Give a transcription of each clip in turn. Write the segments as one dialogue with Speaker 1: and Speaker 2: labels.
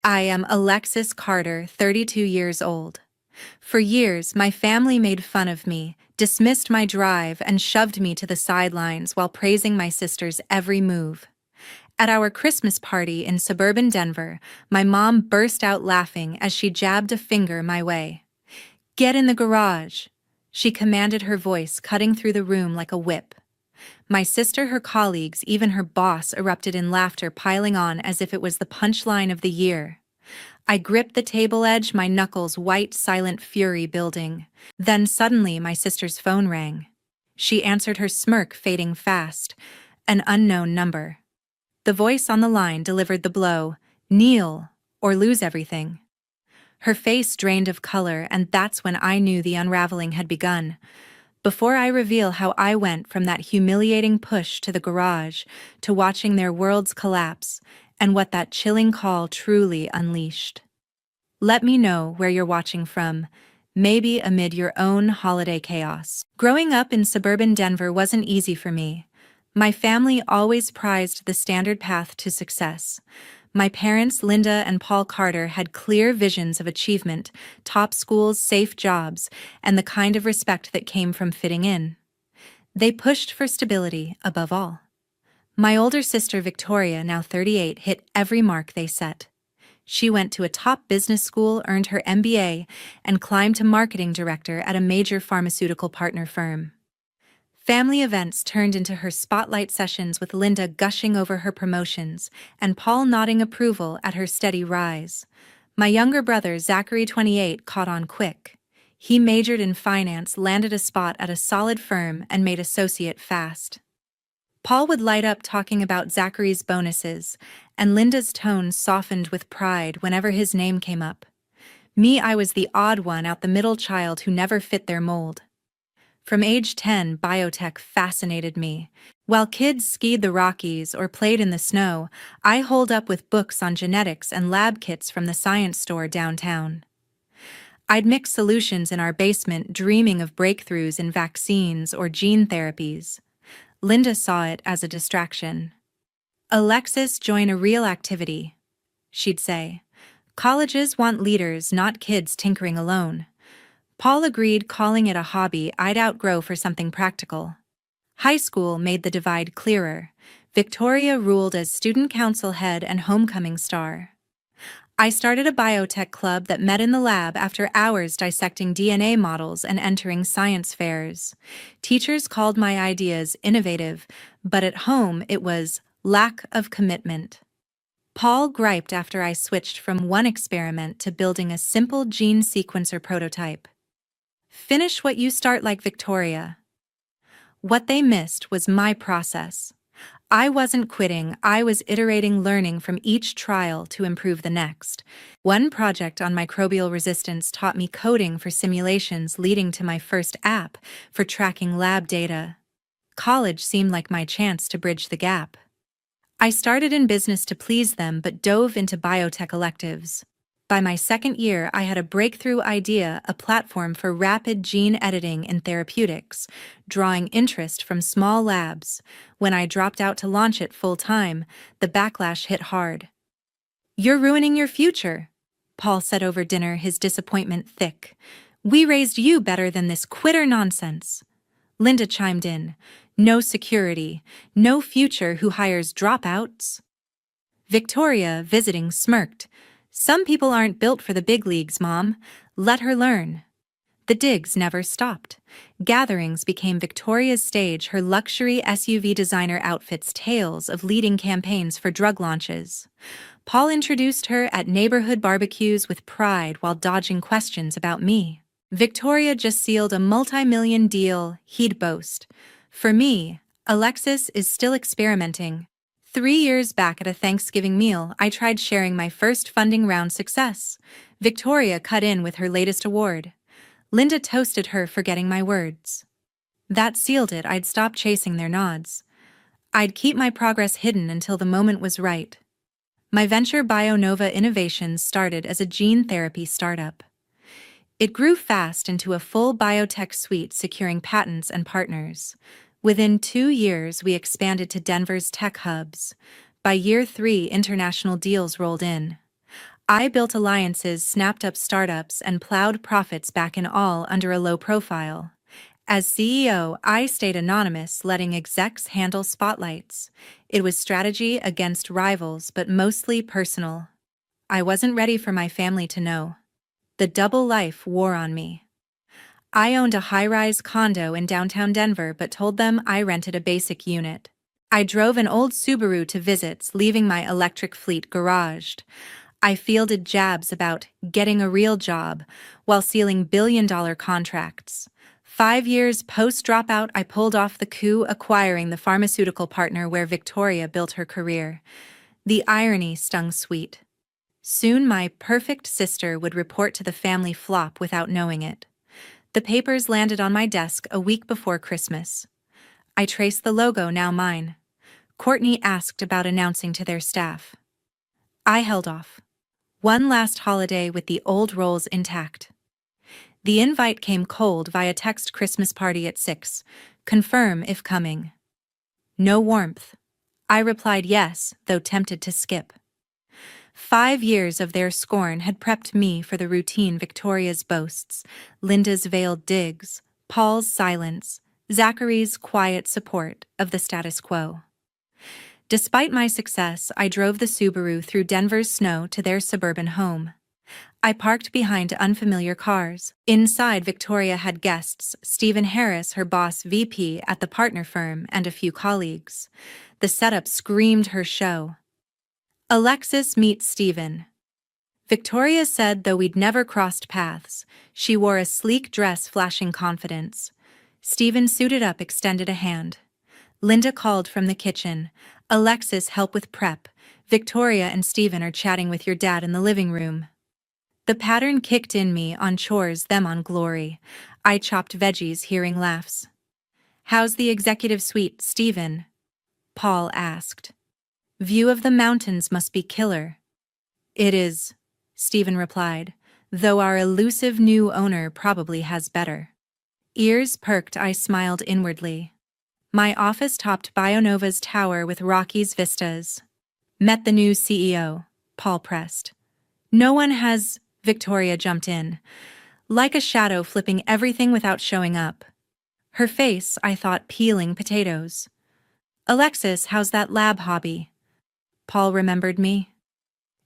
Speaker 1: I am Alexis Carter, 32 years old. For years, my family made fun of me, dismissed my drive, and shoved me to the sidelines while praising my sister's every move. At our Christmas party in suburban Denver, my mom burst out laughing as she jabbed a finger my way. "Get in the garage," she commanded, her voice cutting through the room like a whip. My sister, her colleagues, even her boss erupted in laughter, piling on as if it was the punchline of the year. I gripped the table edge, my knuckles white, silent fury building. Then suddenly my sister's phone rang. She answered, her smirk fading fast. An unknown number. The voice on the line delivered the blow: "Kneel, or lose everything." Her face drained of color, and that's when I knew the unraveling had begun. Before I reveal how I went from that humiliating push to the garage, to watching their worlds collapse, and what that chilling call truly unleashed. Let me know where you're watching from, maybe amid your own holiday chaos. Growing up in suburban Denver wasn't easy for me. My family always prized the standard path to success. My parents, Linda and Paul Carter, had clear visions of achievement, top schools, safe jobs, and the kind of respect that came from fitting in. They pushed for stability above all. My older sister, Victoria, now 38, hit every mark they set. She went to a top business school, earned her MBA, and climbed to marketing director at a major pharmaceutical partner firm. Family events turned into her spotlight sessions, with Linda gushing over her promotions and Paul nodding approval at her steady rise. My younger brother, Zachary, 28, caught on quick. He majored in finance, landed a spot at a solid firm, and made associate fast. Paul would light up talking about Zachary's bonuses, and Linda's tone softened with pride whenever his name came up. Me, I was the odd one out, the middle child who never fit their mold. From age 10, biotech fascinated me. While kids skied the Rockies or played in the snow, I holed up with books on genetics and lab kits from the science store downtown. I'd mix solutions in our basement, dreaming of breakthroughs in vaccines or gene therapies. Linda saw it as a distraction. "Alexis, join a real activity," she'd say. "Colleges want leaders, not kids tinkering alone." Paul agreed, calling it a hobby I'd outgrow for something practical. High school made the divide clearer. Victoria ruled as student council head and homecoming star. I started a biotech club that met in the lab after hours dissecting DNA models and entering science fairs. Teachers called my ideas innovative, but at home it was lack of commitment. Paul griped after I switched from one experiment to building a simple gene sequencer prototype. "Finish what you start," like Victoria. What they missed was my process. I wasn't quitting, I was iterating, learning from each trial to improve the next. One project on microbial resistance taught me coding for simulations, leading to my first app for tracking lab data. College seemed like my chance to bridge the gap. I started in business to please them but dove into biotech electives. By my second year, I had a breakthrough idea, a platform for rapid gene editing in therapeutics, drawing interest from small labs. When I dropped out to launch it full-time, the backlash hit hard. "You're ruining your future," Paul said over dinner, his disappointment thick. "We raised you better than this quitter nonsense." Linda chimed in. "No security, no future, who hires dropouts?" Victoria, visiting, smirked. "Some people aren't built for the big leagues, Mom. Let her learn." The digs never stopped. Gatherings became Victoria's stage, her luxury SUV designer outfits tales of leading campaigns for drug launches. Paul introduced her at neighborhood barbecues with pride while dodging questions about me. Victoria just sealed a multi-million deal, he'd boast. For me, Alexis is still experimenting. 3 years back at a Thanksgiving meal, I tried sharing my first funding round success. Victoria cut in with her latest award. Linda toasted her for getting my words. That sealed it. I'd stop chasing their nods. I'd keep my progress hidden until the moment was right. My venture, BioNova Innovations, started as a gene therapy startup. It grew fast into a full biotech suite, securing patents and partners. Within 2 years, we expanded to Denver's tech hubs. By year 3, international deals rolled in. I built alliances, snapped up startups, and plowed profits back in all under a low profile. As CEO, I stayed anonymous, letting execs handle spotlights. It was strategy against rivals, but mostly personal. I wasn't ready for my family to know. The double life wore on me. I owned a high-rise condo in downtown Denver but told them I rented a basic unit. I drove an old Subaru to visits, leaving my electric fleet garaged. I fielded jabs about getting a real job while sealing billion-dollar contracts. 5 years post-dropout, I pulled off the coup, acquiring the pharmaceutical partner where Victoria built her career. The irony stung sweet. Soon my perfect sister would report to the family flop without knowing it. The papers landed on my desk a week before Christmas. I traced the logo, now mine. Courtney asked about announcing to their staff. I held off. One last holiday with the old roles intact. The invite came cold via text: Christmas party at 6. Confirm if coming. No warmth. I replied yes, though tempted to skip. 5 years of their scorn had prepped me for the routine: Victoria's boasts, Linda's veiled digs, Paul's silence, Zachary's quiet support of the status quo. Despite my success, I drove the Subaru through Denver's snow to their suburban home. I parked behind unfamiliar cars. Inside, Victoria had guests: Stephen Harris, her boss VP at the partner firm, and a few colleagues. The setup screamed her show. Alexis meets Stephen. Victoria said though we'd never crossed paths. She wore a sleek dress flashing confidence. Stephen suited up, extended a hand. Linda called from the kitchen. Alexis, help with prep. Victoria and Stephen are chatting with your dad in the living room. The pattern kicked in: me on chores, them on glory. I chopped veggies, hearing laughs. How's the executive suite, Stephen? Paul asked. View of the mountains must be killer. It is, Stephen replied, though our elusive new owner probably has better. Ears perked, I smiled inwardly. My office topped Bionova's tower with Rocky's vistas. Met the new CEO, Paul pressed. No one has, Victoria jumped in, like a shadow flipping everything without showing up. Her face, I thought, peeling potatoes. Alexis, how's that lab hobby? Paul remembered me.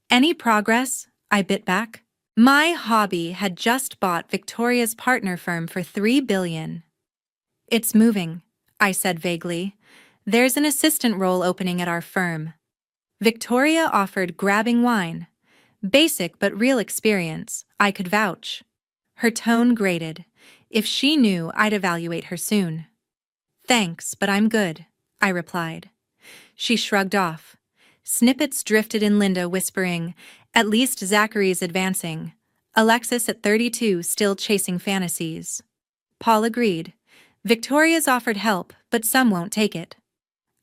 Speaker 1: Any progress? I bit back. My hobby had just bought Victoria's partner firm for $3 billion. It's moving, I said vaguely. There's an assistant role opening at our firm. Victoria offered, grabbing wine. Basic but real experience, I could vouch. Her tone grated. If she knew, I'd evaluate her soon. Thanks, but I'm good, I replied. She shrugged off. Snippets drifted in: Linda whispering, at least Zachary's advancing. Alexis at 32 still chasing fantasies. Paul agreed. Victoria's offered help, but some won't take it.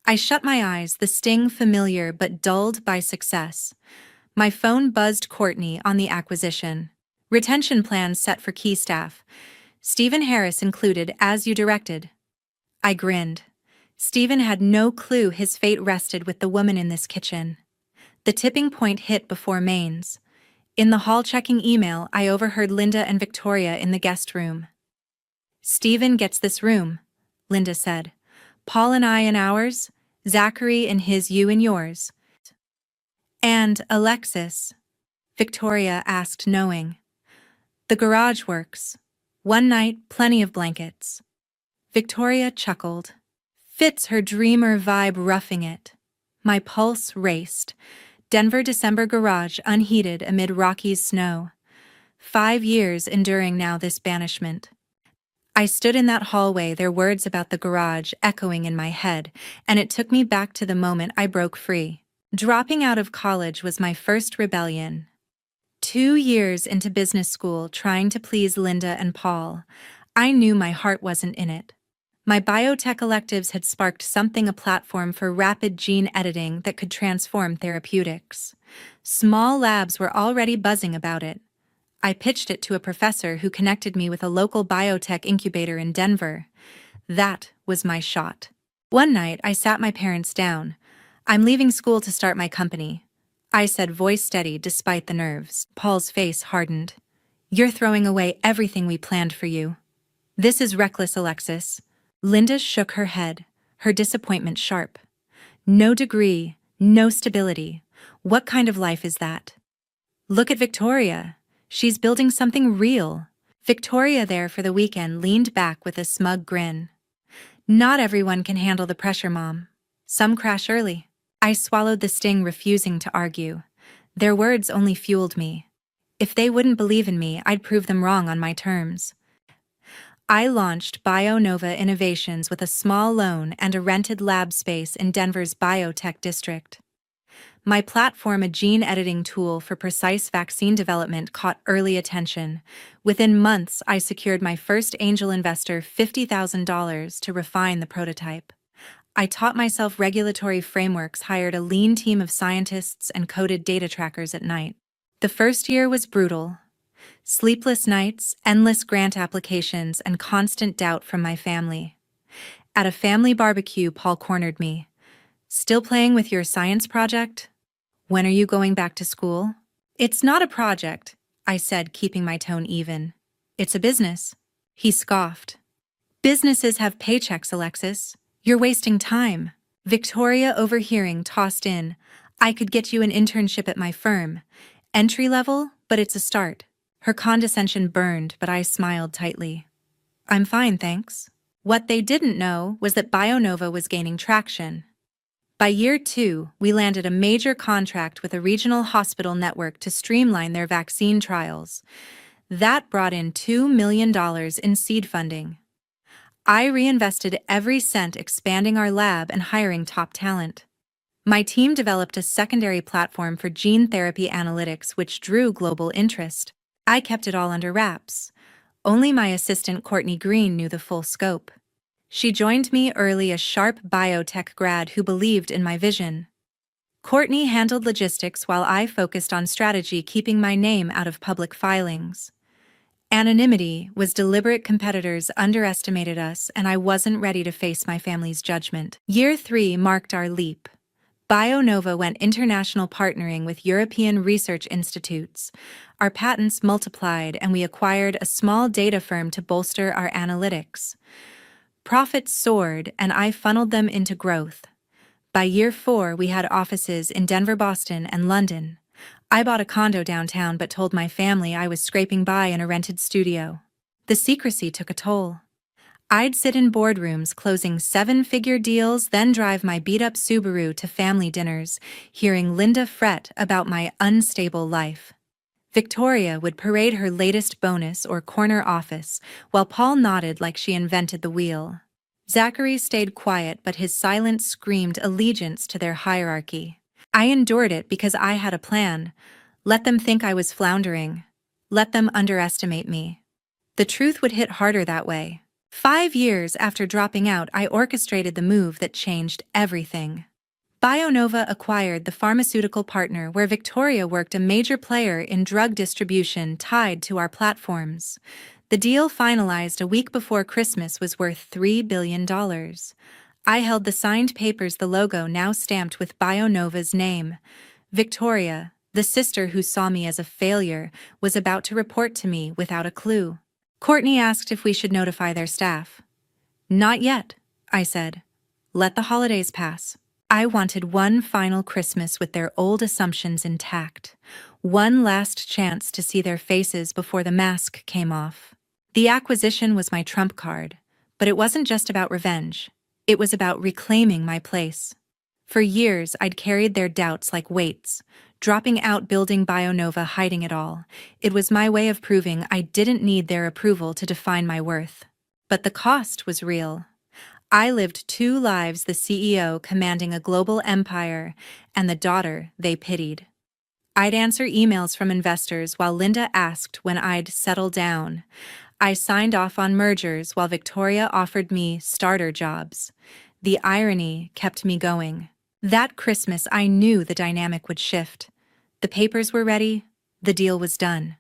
Speaker 1: I shut my eyes, the sting familiar but dulled by success. My phone buzzed: Courtney on the acquisition. Retention plans set for key staff. Stephen Harris included, as you directed. I grinned. Stephen had no clue his fate rested with the woman in this kitchen. The tipping point hit before mains. In the hall checking email, I overheard Linda and Victoria in the guest room. Stephen gets this room, Linda said. Paul and I in ours, Zachary in his, you in yours. And Alexis? Victoria asked, knowing. The garage works. One night, plenty of blankets. Victoria chuckled. Fits her dreamer vibe, roughing it. My pulse raced. Denver December garage unheated amid Rocky's snow. 5 years enduring now this banishment. I stood in that hallway, their words about the garage echoing in my head, and it took me back to the moment I broke free. Dropping out of college was my first rebellion. 2 years into business school, trying to please Linda and Paul, I knew my heart wasn't in it. My biotech electives had sparked something: a platform for rapid gene editing that could transform therapeutics. Small labs were already buzzing about it. I pitched it to a professor who connected me with a local biotech incubator in Denver. That was my shot. One night, I sat my parents down. I'm leaving school to start my company. I said, voice steady despite the nerves. Paul's face hardened. You're throwing away everything we planned for you. This is reckless, Alexis. Linda shook her head, her disappointment sharp. No degree, no stability. What kind of life is that? Look at Victoria. She's building something real. Victoria, there for the weekend, leaned back with a smug grin. Not everyone can handle the pressure, Mom. Some crash early. I swallowed the sting, refusing to argue. Their words only fueled me. If they wouldn't believe in me, I'd prove them wrong on my terms. I launched BioNova Innovations with a small loan and a rented lab space in Denver's biotech district. My platform, a gene editing tool for precise vaccine development, caught early attention. Within months, I secured my first angel investor $50,000 to refine the prototype. I taught myself regulatory frameworks, hired a lean team of scientists, and coded data trackers at night. The first year was brutal. Sleepless nights, endless grant applications, and constant doubt from my family. At a family barbecue, Paul cornered me. Still playing with your science project? When are you going back to school? It's not a project, I said, keeping my tone even. It's a business. He scoffed. Businesses have paychecks, Alexis. You're wasting time. Victoria, overhearing, tossed in. I could get you an internship at my firm. Entry level, but it's a start. Her condescension burned, but I smiled tightly. I'm fine, thanks. What they didn't know was that BioNova was gaining traction. By year 2, we landed a major contract with a regional hospital network to streamline their vaccine trials. That brought in $2 million in seed funding. I reinvested every cent, expanding our lab and hiring top talent. My team developed a secondary platform for gene therapy analytics, which drew global interest. I kept it all under wraps. Only my assistant Courtney Green knew the full scope. She joined me early, a sharp biotech grad who believed in my vision. Courtney handled logistics while I focused on strategy, keeping my name out of public filings. Anonymity was deliberate. Competitors underestimated us, and I wasn't ready to face my family's judgment. Year 3 marked our leap. BioNova went international, partnering with European research institutes. Our patents multiplied, and we acquired a small data firm to bolster our analytics. Profits soared, and I funneled them into growth. By year 4, we had offices in Denver, Boston, and London. I bought a condo downtown but told my family I was scraping by in a rented studio. The secrecy took a toll. I'd sit in boardrooms closing 7-figure deals, then drive my beat-up Subaru to family dinners, hearing Linda fret about my unstable life. Victoria would parade her latest bonus or corner office, while Paul nodded like she invented the wheel. Zachary stayed quiet, but his silence screamed allegiance to their hierarchy. I endured it because I had a plan. Let them think I was floundering. Let them underestimate me. The truth would hit harder that way. 5 years after dropping out, I orchestrated the move that changed everything. BioNova acquired the pharmaceutical partner where Victoria worked, a major player in drug distribution tied to our platforms. The deal, finalized a week before Christmas, was worth $3 billion. I held the signed papers, the logo now stamped with BioNova's name. Victoria, the sister who saw me as a failure, was about to report to me without a clue. Courtney asked if we should notify their staff. Not yet, I said. Let the holidays pass. I wanted one final Christmas with their old assumptions intact. One last chance to see their faces before the mask came off. The acquisition was my trump card, but it wasn't just about revenge. It was about reclaiming my place. For years, I'd carried their doubts like weights, dropping out, building BioNova, hiding it all. It was my way of proving I didn't need their approval to define my worth. But the cost was real. I lived 2 lives: the CEO commanding a global empire, and the daughter they pitied. I'd answer emails from investors while Linda asked when I'd settle down. I signed off on mergers while Victoria offered me starter jobs. The irony kept me going. That Christmas, I knew the dynamic would shift. The papers were ready. The deal was done.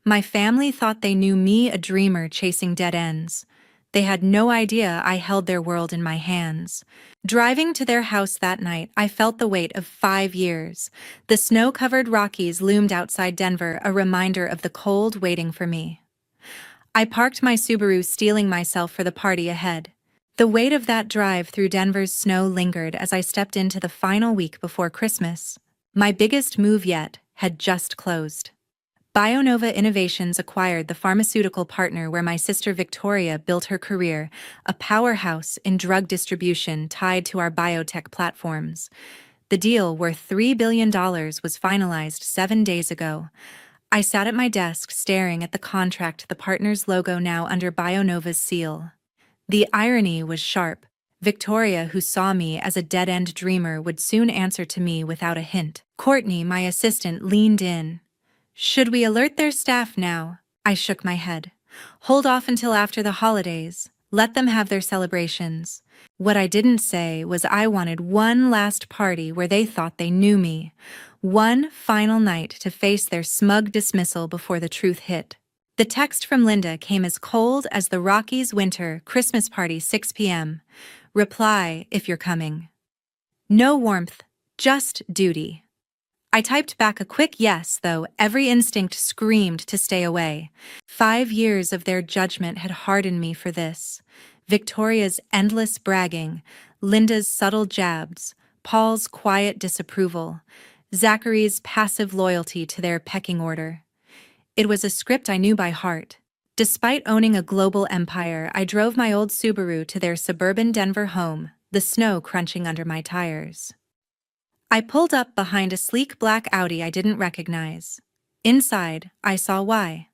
Speaker 1: My family thought they knew me, a dreamer chasing dead ends. They had no idea I held their world in my hands. Driving to their house that night, I felt the weight of 5 years. The snow-covered Rockies loomed outside Denver, a reminder of the cold waiting for me. I parked my Subaru, steeling myself for the party ahead. The weight of that drive through Denver's snow lingered as I stepped into the final week before Christmas. My biggest move yet had just closed. BioNova Innovations acquired the pharmaceutical partner where my sister Victoria built her career, a powerhouse in drug distribution tied to our biotech platforms. The deal, worth $3 billion, was finalized 7 days ago. I sat at my desk staring at the contract, the partner's logo now under BioNova's seal. The irony was sharp. Victoria, who saw me as a dead-end dreamer, would soon answer to me without a hint. Courtney, my assistant, leaned in. "Should we alert their staff now?" I shook my head. "Hold off until after the holidays. Let them have their celebrations." What I didn't say was I wanted one last party where they thought they knew me. One final night to face their smug dismissal before the truth hit. The text from Linda came as cold as the Rockies' winter. "Christmas party, 6 p.m. Reply if you're coming." No warmth, just duty. I typed back a quick yes, though every instinct screamed to stay away. 5 years of their judgment had hardened me for this. Victoria's endless bragging, Linda's subtle jabs, Paul's quiet disapproval, Zachary's passive loyalty to their pecking order. It was a script I knew by heart. Despite owning a global empire, I drove my old Subaru to their suburban Denver home, the snow crunching under my tires. I pulled up behind a sleek black Audi I didn't recognize. Inside, I saw why.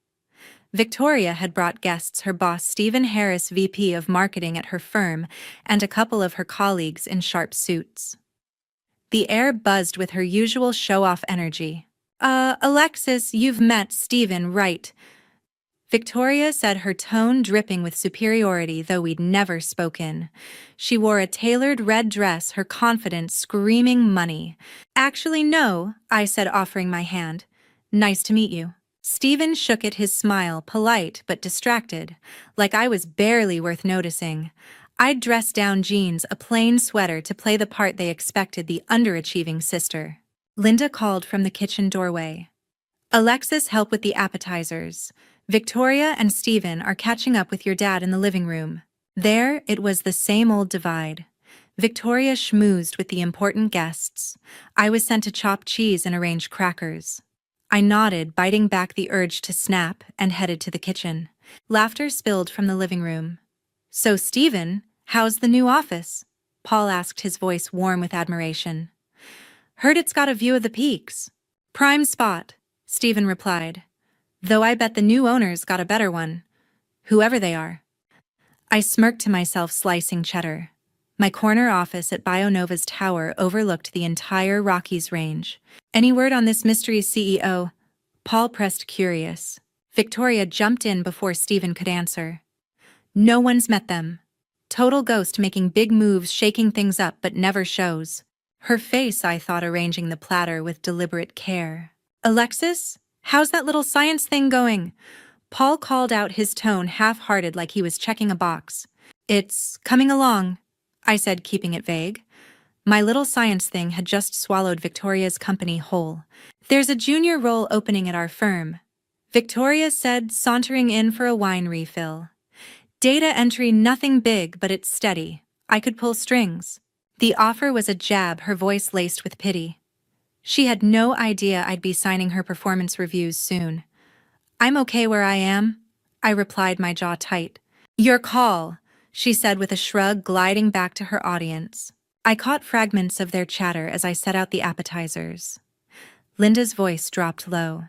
Speaker 1: Victoria had brought guests, her boss Stephen Harris, VP of Marketing at her firm, and a couple of her colleagues in sharp suits. The air buzzed with her usual show-off energy. Alexis, you've met Stephen, right?" Victoria said, her tone dripping with superiority, though we'd never spoken. She wore a tailored red dress, her confidence screaming money. "Actually, no," I said, offering my hand. "Nice to meet you." Stephen shook it, his smile polite but distracted, like I was barely worth noticing. I'd dressed down jeans, a plain sweater to play the part they expected, the underachieving sister. Linda called from the kitchen doorway. "Alexis, help with the appetizers. Victoria and Stephen are catching up with your dad in the living room." There, it was the same old divide. Victoria schmoozed with the important guests. I was sent to chop cheese and arrange crackers. I nodded, biting back the urge to snap, and headed to the kitchen. Laughter spilled from the living room. "So, Stephen, how's the new office?" Paul asked, his voice warm with admiration. "Heard it's got a view of the peaks." "Prime spot," Stephen replied. "Though I bet the new owner's got a better one. Whoever they are." I smirked to myself, slicing cheddar. My corner office at BioNova's tower overlooked the entire Rockies range. "Any word on this mystery CEO?" Paul pressed, curious. Victoria jumped in before Stephen could answer. "No one's met them. Total ghost, making big moves, shaking things up, but never shows." Her face, I thought, arranging the platter with deliberate care. "Alexis, how's that little science thing going?" Paul called out, his tone half-hearted, like he was checking a box. "It's coming along," I said, keeping it vague. My little science thing had just swallowed Victoria's company whole. "There's a junior role opening at our firm," Victoria said, sauntering in for a wine refill. "Data entry, nothing big, but it's steady. I could pull strings." The offer was a jab, her voice laced with pity. She had no idea I'd be signing her performance reviews soon. "I'm okay where I am," I replied, my jaw tight. "Your call," she said with a shrug, gliding back to her audience. I caught fragments of their chatter as I set out the appetizers. Linda's voice dropped low.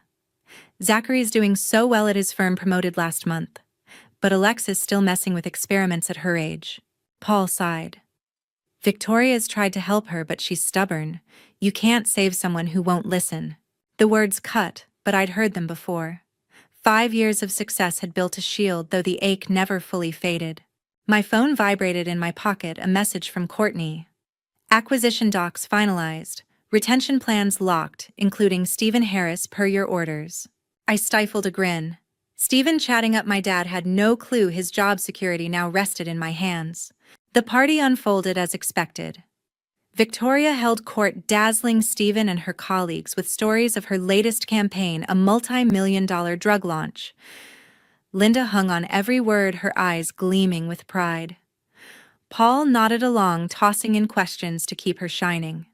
Speaker 1: "Zachary's doing so well at his firm, promoted last month. But Alexis still messing with experiments at her age." Paul sighed. "Victoria's tried to help her, but she's stubborn. You can't save someone who won't listen." The words cut, but I'd heard them before. 5 years of success had built a shield, though the ache never fully faded. My phone vibrated in my pocket, a message from Courtney. "Acquisition docs finalized. Retention plans locked, including Stephen Harris per your orders." I stifled a grin. Stephen chatting up my dad had no clue his job security now rested in my hands. The party unfolded as expected. Victoria held court, dazzling Stephen and her colleagues with stories of her latest campaign, a multi-million-dollar drug launch. Linda hung on every word, her eyes gleaming with pride. Paul nodded along, tossing in questions to keep her shining.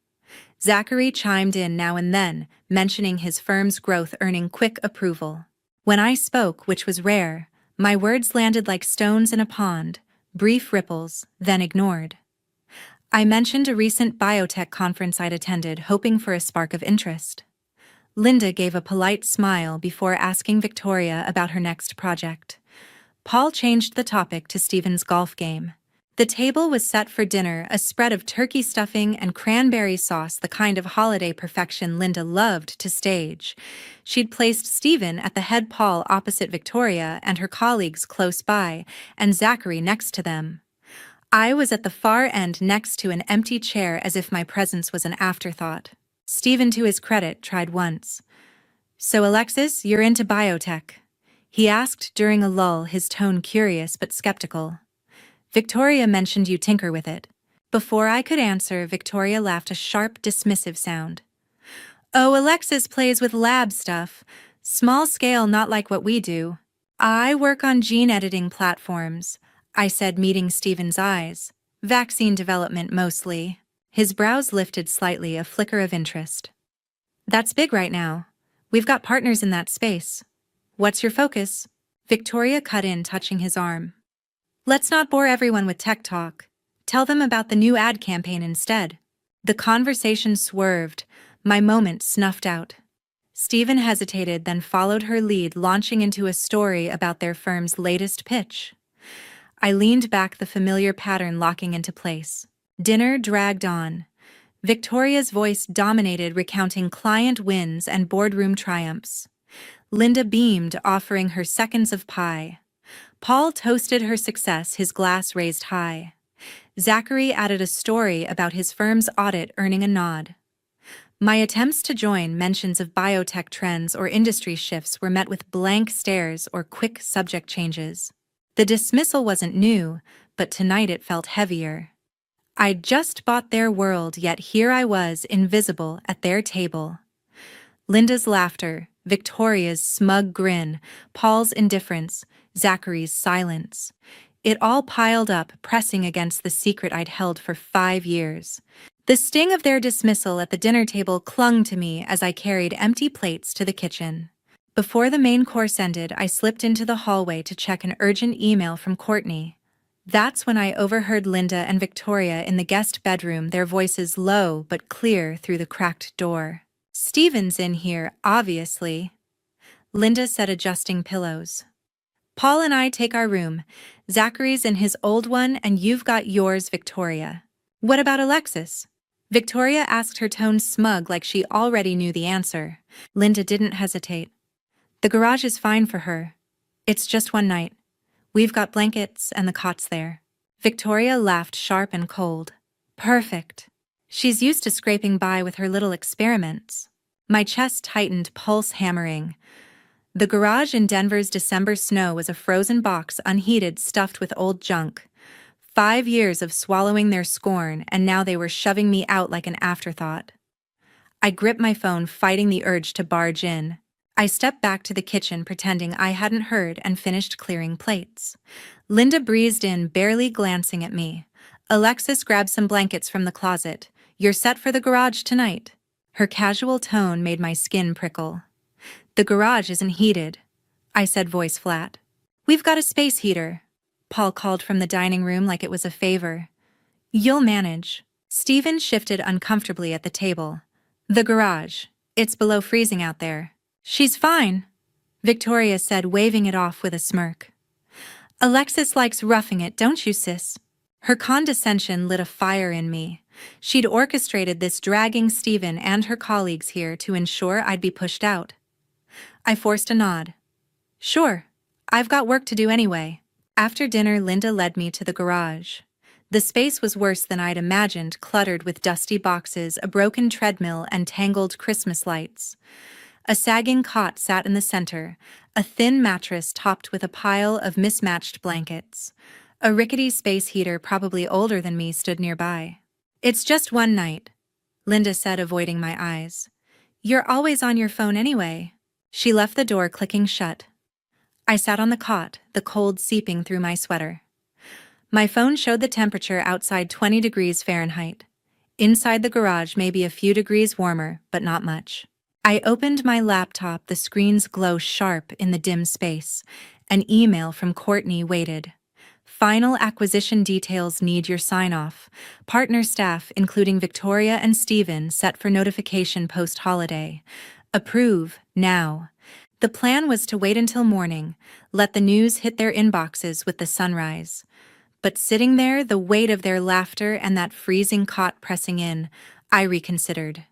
Speaker 1: Zachary chimed in now and then, mentioning his firm's growth, earning quick approval. When I spoke, which was rare, my words landed like stones in a pond, brief ripples, then ignored. I mentioned a recent biotech conference I'd attended, hoping for a spark of interest. Linda gave a polite smile before asking Victoria about her next project. Paul changed the topic to Stephen's golf game. The table was set for dinner, a spread of turkey stuffing and cranberry sauce, the kind of holiday perfection Linda loved to stage. She'd placed Stephen at the head, Paul opposite Victoria and her colleagues close by, and Zachary next to them. I was at the far end next to an empty chair, as if my presence was an afterthought. Stephen, to his credit, tried once. "So Alexis, you're into biotech?" he asked during a lull, his tone curious but skeptical. "Victoria mentioned you tinker with it." Before I could answer, Victoria laughed, a sharp, dismissive sound. "Oh, Alexis plays with lab stuff. Small scale, not like what we do. I work on gene editing platforms," I said, meeting Stephen's eyes. "Vaccine development, mostly." His brows lifted slightly, a flicker of interest. "That's big right now. We've got partners in that space. What's your focus?" Victoria cut in, touching his arm. "Let's not bore everyone with tech talk. Tell them about the new ad campaign instead." The conversation swerved, my moment snuffed out. Stephen hesitated, then followed her lead, launching into a story about their firm's latest pitch. I leaned back, the familiar pattern locking into place. Dinner dragged on. Victoria's voice dominated, recounting client wins and boardroom triumphs. Linda beamed, offering her seconds of pie. Paul toasted her success, his glass raised high. Zachary added a story about his firm's audit, earning a nod. My attempts to join mentions of biotech trends or industry shifts were met with blank stares or quick subject changes. The dismissal wasn't new, but tonight it felt heavier. I'd just bought their world, yet here I was, invisible, at their table. Linda's laughter, Victoria's smug grin, Paul's indifference, Zachary's silence. It all piled up, pressing against the secret I'd held for 5 years. The sting of their dismissal at the dinner table clung to me as I carried empty plates to the kitchen. Before the main course ended, I slipped into the hallway to check an urgent email from Courtney. That's when I overheard Linda and Victoria in the guest bedroom, their voices low but clear through the cracked door. "Stephen's in here, obviously," Linda said, adjusting pillows. "Paul and I take our room. Zachary's in his old one, and you've got yours, Victoria." "What about Alexis?" Victoria asked, her tone smug, like she already knew the answer. Linda didn't hesitate. "The garage is fine for her. It's just one night. We've got blankets and the cots there." Victoria laughed, sharp and cold. "Perfect. She's used to scraping by with her little experiments." My chest tightened, pulse hammering. The garage in Denver's December snow was a frozen box, unheated, stuffed with old junk. 5 years of swallowing their scorn, and now they were shoving me out like an afterthought. I gripped my phone, fighting the urge to barge in. I stepped back to the kitchen, pretending I hadn't heard, and finished clearing plates. Linda breezed in, barely glancing at me. "Alexis, grab some blankets from the closet. You're set for the garage tonight." Her casual tone made my skin prickle. "The garage isn't heated," I said, voice flat. "We've got a space heater," Paul called from the dining room like it was a favor. "You'll manage." Stephen shifted uncomfortably at the table. "The garage. It's below freezing out there." "She's fine," Victoria said, waving it off with a smirk. "Alexis likes roughing it, don't you, sis?" Her condescension lit a fire in me. She'd orchestrated this, dragging Stephen and her colleagues here to ensure I'd be pushed out. I forced a nod. "Sure. I've got work to do anyway." After dinner, Linda led me to the garage. The space was worse than I'd imagined, cluttered with dusty boxes, a broken treadmill, and tangled Christmas lights. A sagging cot sat in the center, a thin mattress topped with a pile of mismatched blankets. A rickety space heater, probably older than me, stood nearby. "It's just one night," Linda said, avoiding my eyes. "You're always on your phone anyway." She left the door clicking shut. I sat on the cot, the cold seeping through my sweater. My phone showed the temperature outside 20 degrees Fahrenheit. Inside the garage, maybe a few degrees warmer, but not much. I opened my laptop, the screen's glow sharp in the dim space. An email from Courtney waited. "Final acquisition details need your sign-off. Partner staff, including Victoria and Stephen, set for notification post-holiday. Approve, now." The plan was to wait until morning, let the news hit their inboxes with the sunrise. But sitting there, the weight of their laughter and that freezing cot pressing in, I reconsidered.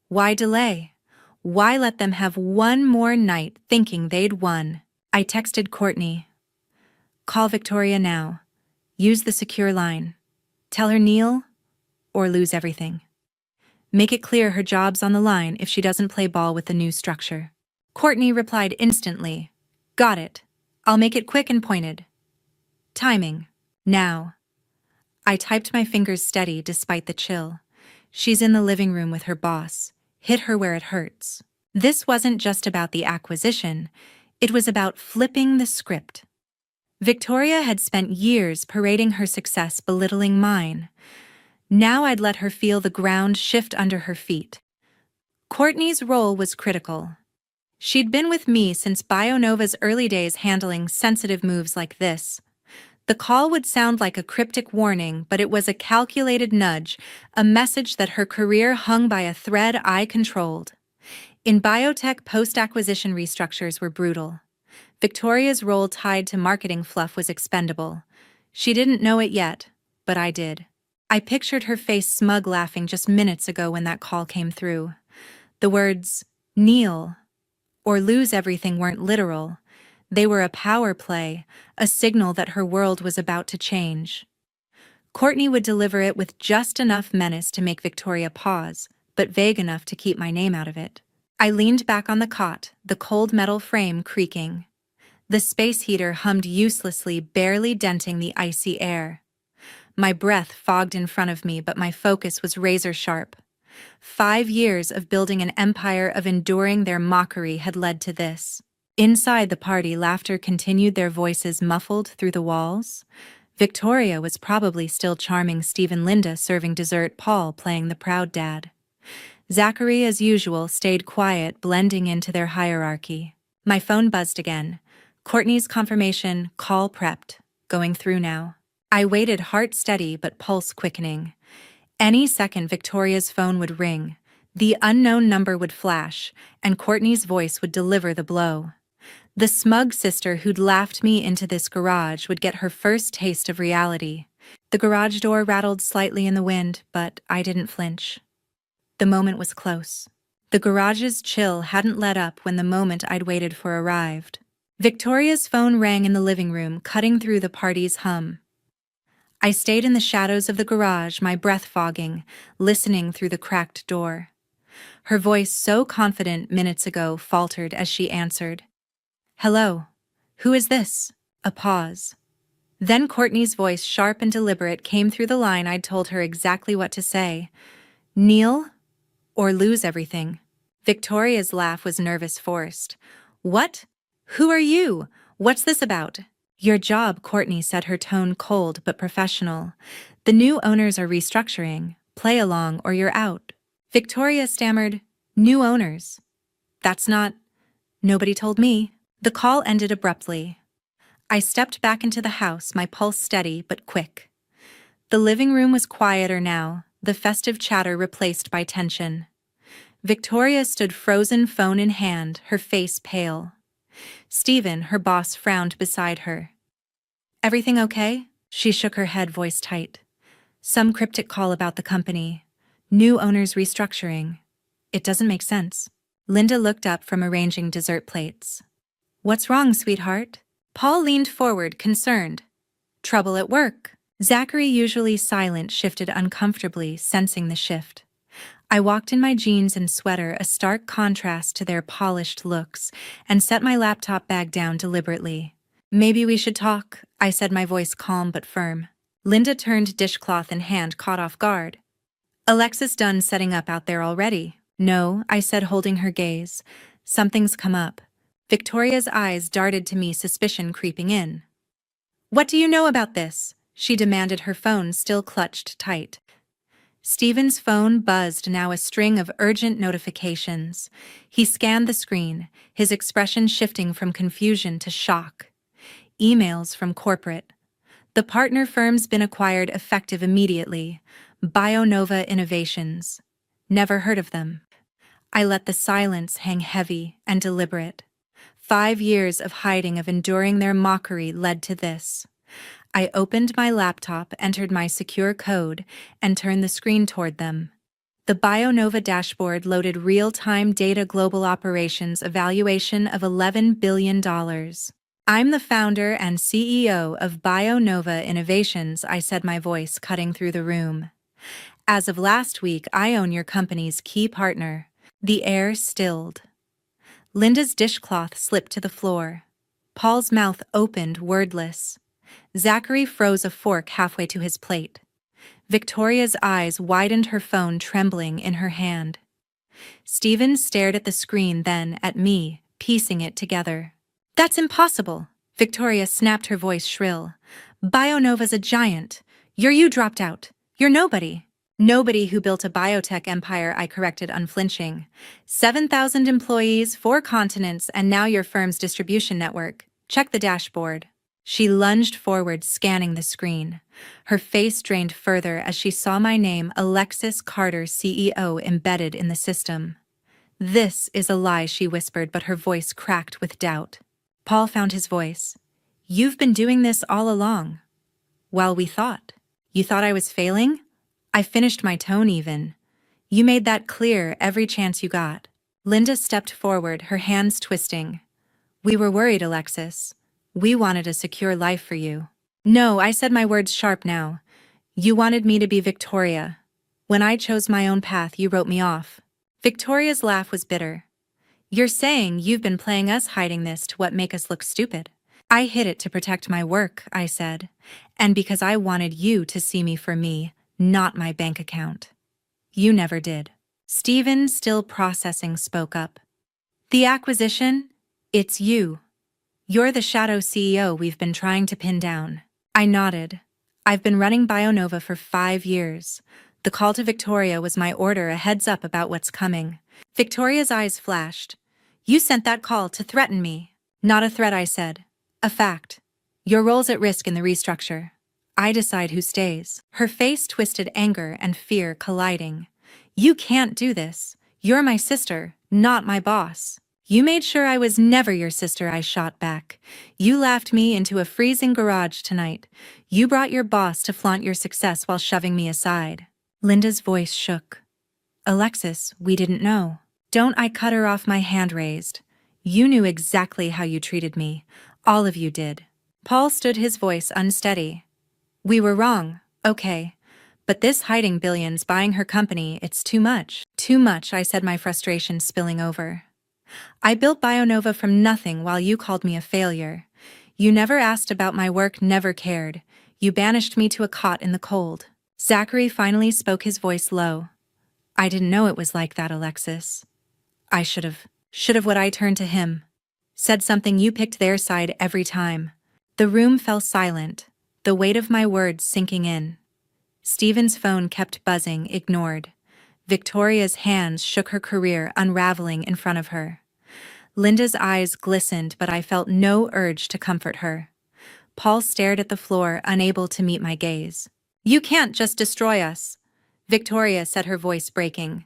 Speaker 1: Why delay? Why let them have one more night thinking they'd won? I texted Courtney. "Call Victoria now. Use the secure line. Tell her kneel or lose everything. Make it clear her job's on the line if she doesn't play ball with the new structure." Courtney replied instantly. "Got it. I'll make it quick and pointed. Timing. Now." I typed, my fingers steady despite the chill. She's in the living room with her boss. Hit her where it hurts. This wasn't just about the acquisition. It was about flipping the script. Victoria had spent years parading her success, belittling mine. Now I'd let her feel the ground shift under her feet. Courtney's role was critical. She'd been with me since BioNova's early days, handling sensitive moves like this. The call would sound like a cryptic warning, but it was a calculated nudge, a message that her career hung by a thread I controlled. In biotech, post-acquisition restructures were brutal. Victoria's role tied to marketing fluff was expendable. She didn't know it yet, but I did. I pictured her face, smug, laughing just minutes ago when that call came through. The words, "kneel," or "lose everything" weren't literal. They were a power play, a signal that her world was about to change. Courtney would deliver it with just enough menace to make Victoria pause, but vague enough to keep my name out of it. I leaned back on the cot, the cold metal frame creaking. The space heater hummed uselessly, barely denting the icy air. My breath fogged in front of me, but my focus was razor sharp. 5 years of building an empire, of enduring their mockery, had led to this. Inside the party, laughter continued, their voices muffled through the walls. Victoria was probably still charming Stephen, Linda serving dessert, Paul playing the proud dad. Zachary, as usual, stayed quiet, blending into their hierarchy. My phone buzzed again. Courtney's confirmation call prepped, going through now. I waited, heart steady but pulse quickening. Any second Victoria's phone would ring, the unknown number would flash, and Courtney's voice would deliver the blow. The smug sister who'd laughed me into this garage would get her first taste of reality. The garage door rattled slightly in the wind, but I didn't flinch. The moment was close. The garage's chill hadn't let up when the moment I'd waited for arrived. Victoria's phone rang in the living room, cutting through the party's hum. I stayed in the shadows of the garage, my breath fogging, listening through the cracked door. Her voice, so confident minutes ago, faltered as she answered. "Hello. Who is this?" A pause. Then Courtney's voice, sharp and deliberate, came through the line. I'd told her exactly what to say. "Kneel or lose everything." Victoria's laugh was nervous, forced. "What? Who are you? What's this about?" "Your job," Courtney said, her tone cold but professional. "The new owners are restructuring. Play along or you're out." Victoria stammered, "New owners? That's not... Nobody told me." The call ended abruptly. I stepped back into the house, my pulse steady but quick. The living room was quieter now, the festive chatter replaced by tension. Victoria stood frozen, phone in hand, her face pale. Stephen, her boss, frowned beside her. "Everything okay?" She shook her head, voice tight. "Some cryptic call about the company. New owners restructuring. It doesn't make sense." Linda looked up from arranging dessert plates. "What's wrong, sweetheart?" Paul leaned forward, concerned. "Trouble at work." Zachary, usually silent, shifted uncomfortably, sensing the shift. I walked in my jeans and sweater, a stark contrast to their polished looks, and set my laptop bag down deliberately. "Maybe we should talk," I said, my voice calm but firm. Linda turned, dishcloth in hand, caught off guard. "Alexis done setting up out there already?" "No," I said, holding her gaze. "Something's come up." Victoria's eyes darted to me, suspicion creeping in. "What do you know about this?" she demanded, her phone still clutched tight. Stephen's phone buzzed, now a string of urgent notifications. He scanned the screen, his expression shifting from confusion to shock. Emails from corporate. "The partner firm's been acquired, effective immediately. BioNova Innovations." Never heard of them. I let the silence hang heavy and deliberate. 5 years of hiding, of enduring their mockery, led to this. I opened my laptop, entered my secure code, and turned the screen toward them. The BioNova dashboard loaded real-time data, global operations, evaluation of $11 billion. "I'm the founder and CEO of BioNova Innovations," I said, my voice cutting through the room. "As of last week, I own your company's key partner." The air stilled. Linda's dishcloth slipped to the floor. Paul's mouth opened, wordless. Zachary froze a fork halfway to his plate. Victoria's eyes widened, her phone trembling in her hand. Stephen stared at the screen, then at me, piecing it together. "That's impossible," Victoria snapped, her voice shrill. "BioNova's a giant. You dropped out. You're nobody." "Nobody who built a biotech empire," I corrected, unflinching. 7,000 employees, 4 continents, and now your firm's distribution network. Check the dashboard." She lunged forward, scanning the screen. Her face drained further as she saw my name, Alexis Carter, CEO, embedded in the system. "This is a lie," she whispered, but her voice cracked with doubt. Paul found his voice. "You've been doing this all along." "Well, we thought." "You thought I was failing?" I finished, my tone even. "You made that clear every chance you got." Linda stepped forward, her hands twisting. "We were worried, Alexis. We wanted a secure life for you." "No," I said, my words sharp now. "You wanted me to be Victoria. When I chose my own path, you wrote me off." Victoria's laugh was bitter. "You're saying you've been playing us, hiding this to what, make us look stupid?" "I hid it to protect my work," I said. "And because I wanted you to see me for me, not my bank account." "You never did." Stephen, still processing, spoke up. "The acquisition? It's you. You're the shadow CEO we've been trying to pin down." I nodded. "I've been running BioNova for 5 years. The call to Victoria was my order, a heads up about what's coming." Victoria's eyes flashed. "You sent that call to threaten me." "Not a threat," I said. "A fact. Your role's at risk in the restructure. I decide who stays." Her face twisted, anger and fear colliding. "You can't do this. You're my sister, not my boss." "You made sure I was never your sister," I shot back. "You laughed me into a freezing garage tonight. You brought your boss to flaunt your success while shoving me aside." Linda's voice shook. "Alexis, we didn't know." "Don't," I cut her off, my hand raised. "You knew exactly how you treated me. All of you did." Paul stood, his voice unsteady. "We were wrong, okay. But this hiding billions, buying her company, it's too much." "Too much," I said, my frustration spilling over. "I built BioNova from nothing while you called me a failure. You never asked about my work, never cared. You banished me to a cot in the cold." Zachary finally spoke, his voice low. "I didn't know it was like that, Alexis. I should've. What?" I turned to him. "Said something, you picked their side every time." The room fell silent, the weight of my words sinking in. Stephen's phone kept buzzing, ignored. Victoria's hands shook, her career unraveling in front of her. Linda's eyes glistened, but I felt no urge to comfort her. Paul stared at the floor, unable to meet my gaze. "You can't just destroy us," Victoria said, her voice breaking.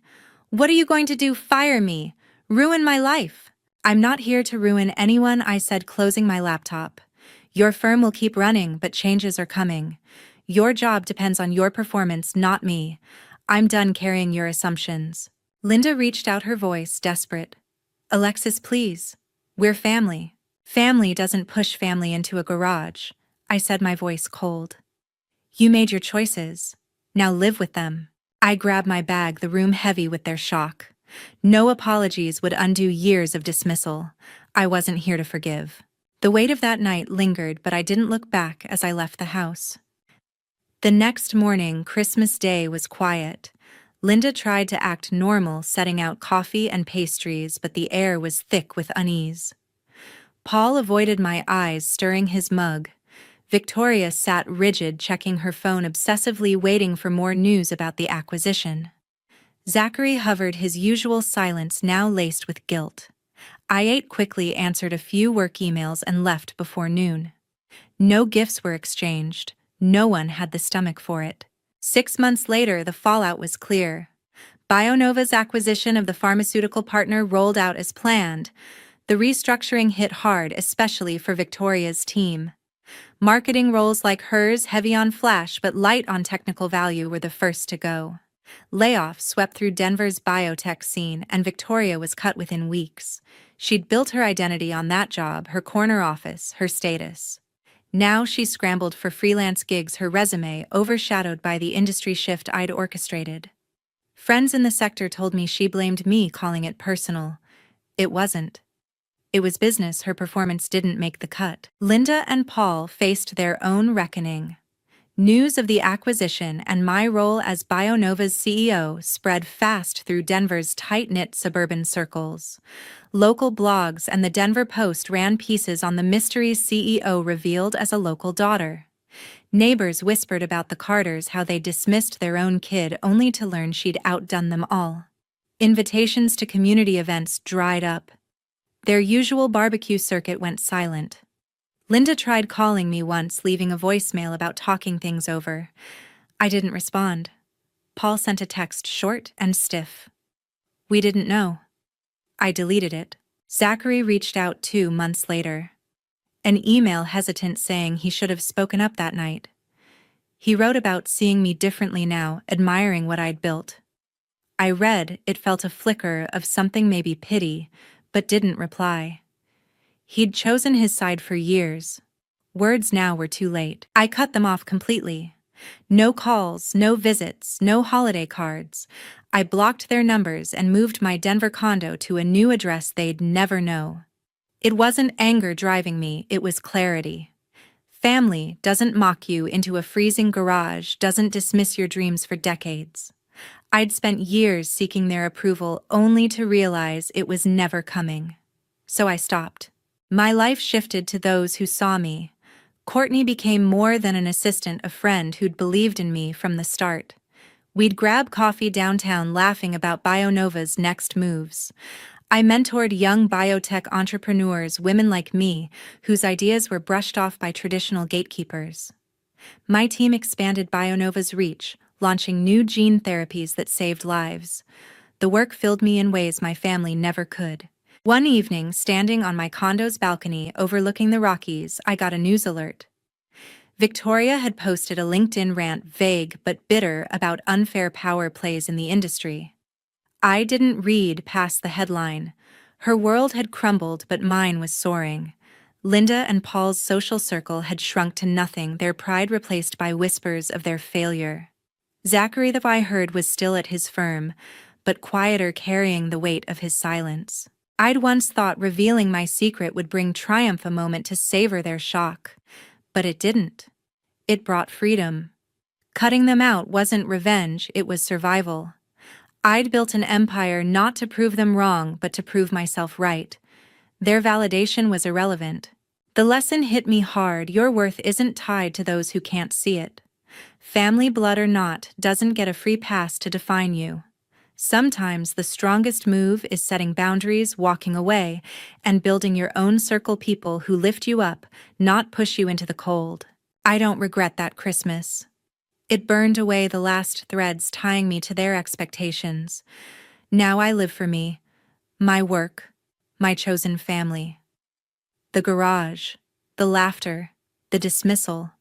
Speaker 1: "What are you going to do? Fire me? Ruin my life?" "I'm not here to ruin anyone," I said, closing my laptop. "Your firm will keep running, but changes are coming. Your job depends on your performance, not me. I'm done carrying your assumptions." Linda reached out, her voice desperate. "Alexis, please. We're family." "Family doesn't push family into a garage," I said, my voice cold. "You made your choices. Now live with them." I grabbed my bag, the room heavy with their shock. No apologies would undo years of dismissal. I wasn't here to forgive. The weight of that night lingered, but I didn't look back as I left the house. The next morning, Christmas Day, was quiet. Linda tried to act normal, setting out coffee and pastries, but the air was thick with unease. Paul avoided my eyes, stirring his mug. Victoria sat rigid, checking her phone obsessively, waiting for more news about the acquisition. Zachary hovered, his usual silence now laced with guilt. I ate quickly, answered a few work emails, and left before noon. No gifts were exchanged. No one had the stomach for it. 6 months later, the fallout was clear. BioNova's acquisition of the pharmaceutical partner rolled out as planned. The restructuring hit hard, especially for Victoria's team. Marketing roles like hers, heavy on flash but light on technical value, were the first to go. Layoffs swept through Denver's biotech scene, and Victoria was cut within weeks. She'd built her identity on that job, her corner office, her status. Now she scrambled for freelance gigs, her resume overshadowed by the industry shift I'd orchestrated. Friends in the sector told me she blamed me, calling it personal. It wasn't. It was business. Her performance didn't make the cut. Linda and Paul faced their own reckoning. News of the acquisition and my role as BioNova's CEO spread fast through Denver's tight-knit suburban circles. Local blogs and the Denver Post ran pieces on the mystery CEO revealed as a local daughter. Neighbors whispered about the Carters, how they dismissed their own kid only to learn she'd outdone them all. Invitations to community events dried up. Their usual barbecue circuit went silent. Linda tried calling me once, leaving a voicemail about talking things over. I didn't respond. Paul sent a text, short and stiff. We didn't know. I deleted it. Zachary reached out 2 months later. An email hesitant, saying he should have spoken up that night. He wrote about seeing me differently now, admiring what I'd built. I read it, felt a flicker of something, maybe pity, but didn't reply. He'd chosen his side for years. Words now were too late. I cut them off completely. No calls, no visits, no holiday cards. I blocked their numbers and moved my Denver condo to a new address they'd never know. It wasn't anger driving me, it was clarity. Family doesn't mock you into a freezing garage, doesn't dismiss your dreams for decades. I'd spent years seeking their approval only to realize it was never coming. So I stopped. My life shifted to those who saw me. Courtney became more than an assistant, a friend who'd believed in me from the start. We'd grab coffee downtown, laughing about BioNova's next moves. I mentored young biotech entrepreneurs, women like me, whose ideas were brushed off by traditional gatekeepers. My team expanded BioNova's reach, launching new gene therapies that saved lives. The work filled me in ways my family never could. One evening, standing on my condo's balcony overlooking the Rockies, I got a news alert. Victoria had posted a LinkedIn rant, vague but bitter, about unfair power plays in the industry. I didn't read past the headline. Her world had crumbled, but mine was soaring. Linda and Paul's social circle had shrunk to nothing, their pride replaced by whispers of their failure. Zachary, that I heard, was still at his firm, but quieter, carrying the weight of his silence. I'd once thought revealing my secret would bring triumph, a moment to savor their shock. But it didn't. It brought freedom. Cutting them out wasn't revenge, it was survival. I'd built an empire not to prove them wrong, but to prove myself right. Their validation was irrelevant. The lesson hit me hard: your worth isn't tied to those who can't see it. Family, blood or not, doesn't get a free pass to define you. Sometimes the strongest move is setting boundaries, walking away, and building your own circle, people who lift you up, not push you into the cold. I don't regret that Christmas. It burned away the last threads tying me to their expectations. Now I live for me, my work, my chosen family. The garage, the laughter, the dismissal,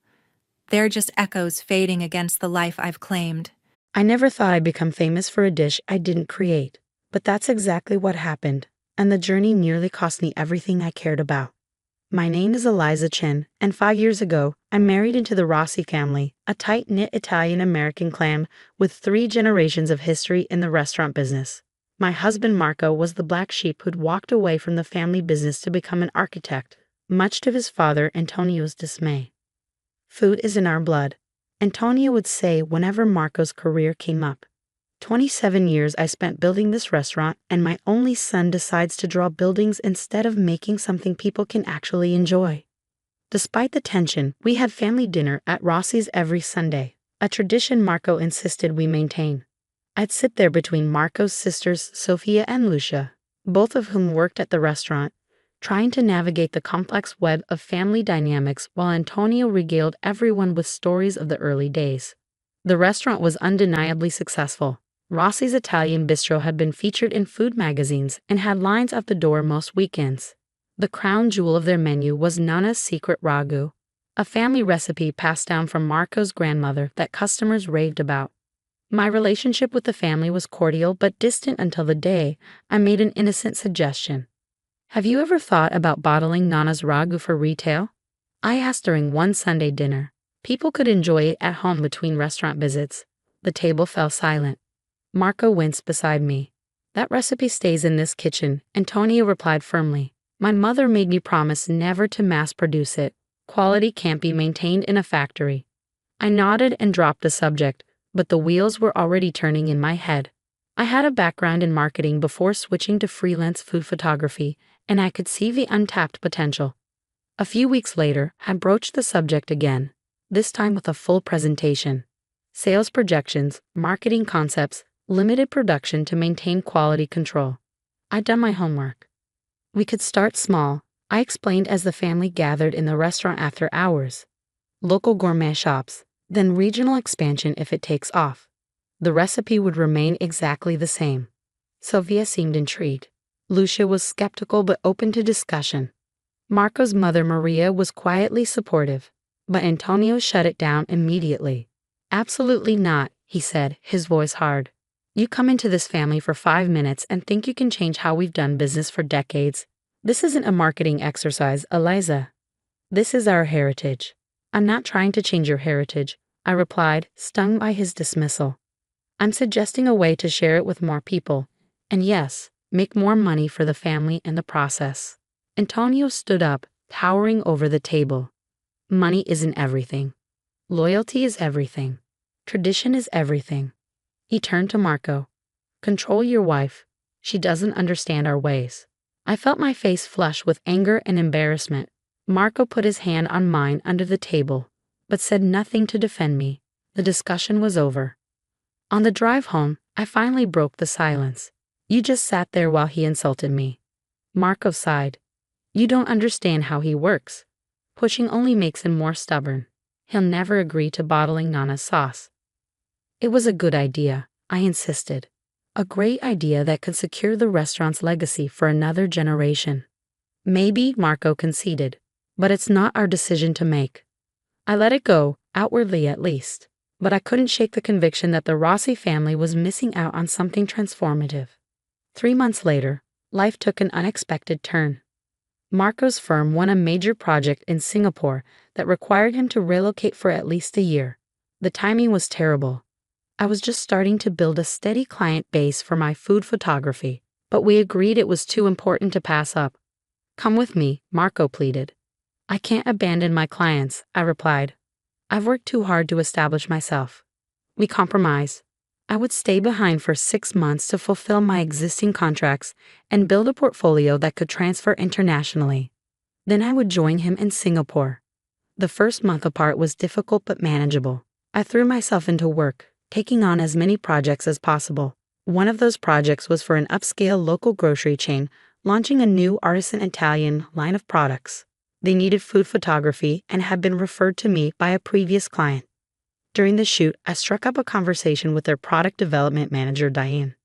Speaker 1: they're just echoes fading against the life I've claimed.
Speaker 2: I never thought I'd become famous for a dish I didn't create, but that's exactly what happened, and the journey nearly cost me everything I cared about. My name is Eliza Chin, and 5 years ago, I married into the Rossi family, a tight-knit Italian-American clan with 3 generations of history in the restaurant business. My husband Marco was the black sheep who'd walked away from the family business to become an architect, much to his father Antonio's dismay. Food is in our blood, Antonio would say whenever Marco's career came up. 27 years I spent building this restaurant, and my only son decides to draw buildings instead of making something people can actually enjoy. Despite the tension, we had family dinner at Rossi's every Sunday, a tradition Marco insisted we maintain. I'd sit there between Marco's sisters Sophia and Lucia, both of whom worked at the restaurant, trying to navigate the complex web of family dynamics while Antonio regaled everyone with stories of the early days. The restaurant was undeniably successful. Rossi's Italian Bistro had been featured in food magazines and had lines out the door most weekends. The crown jewel of their menu was Nonna's secret ragu, a family recipe passed down from Marco's grandmother that customers raved about. My relationship with the family was cordial but distant until the day I made an innocent suggestion. "Have you ever thought about bottling Nonna's ragu for retail?" I asked during one Sunday dinner. People could enjoy it at home between restaurant visits. The table fell silent. Marco winced beside me. "That recipe stays in this kitchen," Antonio replied firmly. "My mother made me promise never to mass produce it. Quality can't be maintained in a factory." I nodded and dropped the subject, but the wheels were already turning in my head. I had a background in marketing before switching to freelance food photography, and I could see the untapped potential. A few weeks later, I broached the subject again, this time with a full presentation. Sales projections, marketing concepts, limited production to maintain quality control. I'd done my homework. "We could start small," I explained as the family gathered in the restaurant after hours. "Local gourmet shops, then regional expansion if it takes off. The recipe would remain exactly the same." Sylvia seemed intrigued. Lucia was skeptical but open to discussion. Marco's mother Maria was quietly supportive, but Antonio shut it down immediately. "Absolutely not," he said, his voice hard. "You come into this family for 5 minutes and think you can change how we've done business for decades. This isn't a marketing exercise, Eliza. This is our heritage." "I'm not trying to change your heritage," I replied, stung by his dismissal. "I'm suggesting a way to share it with more people, and yes, make more money for the family in the process." Antonio stood up, towering over the table. "Money isn't everything. Loyalty is everything. Tradition is everything." He turned to Marco. "Control your wife. She doesn't understand our ways." I felt my face flush with anger and embarrassment. Marco put his hand on mine under the table, but said nothing to defend me. The discussion was over. On the drive home, I finally broke the silence. "You just sat there while he insulted me." Marco sighed. "You don't understand how he works. Pushing only makes him more stubborn. He'll never agree to bottling Nonna's sauce." It was a good idea, I insisted. A great idea that could secure the restaurant's legacy for another generation. "Maybe," Marco conceded, "but it's not our decision to make." I let it go, outwardly at least, but I couldn't shake the conviction that the Rossi family was missing out on something transformative. 3 months later, life took an unexpected turn. Marco's firm won a major project in Singapore that required him to relocate for at least a year. The timing was terrible. I was just starting to build a steady client base for my food photography, but we agreed it was too important to pass up. "Come with me," Marco pleaded. "I can't abandon my clients," I replied. "I've worked too hard to establish myself." We compromised. I would stay behind for 6 months to fulfill my existing contracts and build a portfolio that could transfer internationally. Then I would join him in Singapore. The first month apart was difficult but manageable. I threw myself into work, taking on as many projects as possible. One of those projects was for an upscale local grocery chain launching a new artisan Italian line of products. They needed food photography and had been referred to me by a previous client. During the shoot, I struck up a conversation with their product development manager, Diane.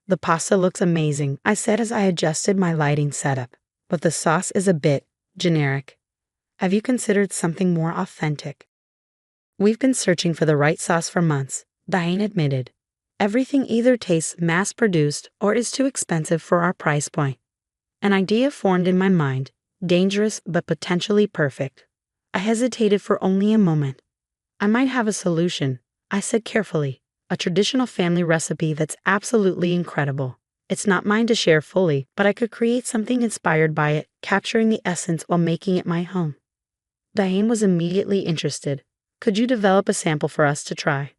Speaker 2: "The pasta looks amazing," I said as I adjusted my lighting setup, "but the sauce is a bit generic. Have you considered something more authentic?" "We've been searching for the right sauce for months," Diane admitted. "Everything either tastes mass-produced or is too expensive for our price point." An idea formed in my mind. dangerous but potentially perfect. I hesitated for only a moment. I might have a solution, I said carefully. A traditional family recipe that's absolutely incredible. It's not mine to share fully, but I could create something inspired by it, capturing the essence while making it my home. Diane was immediately interested. Could you develop a sample for us to try?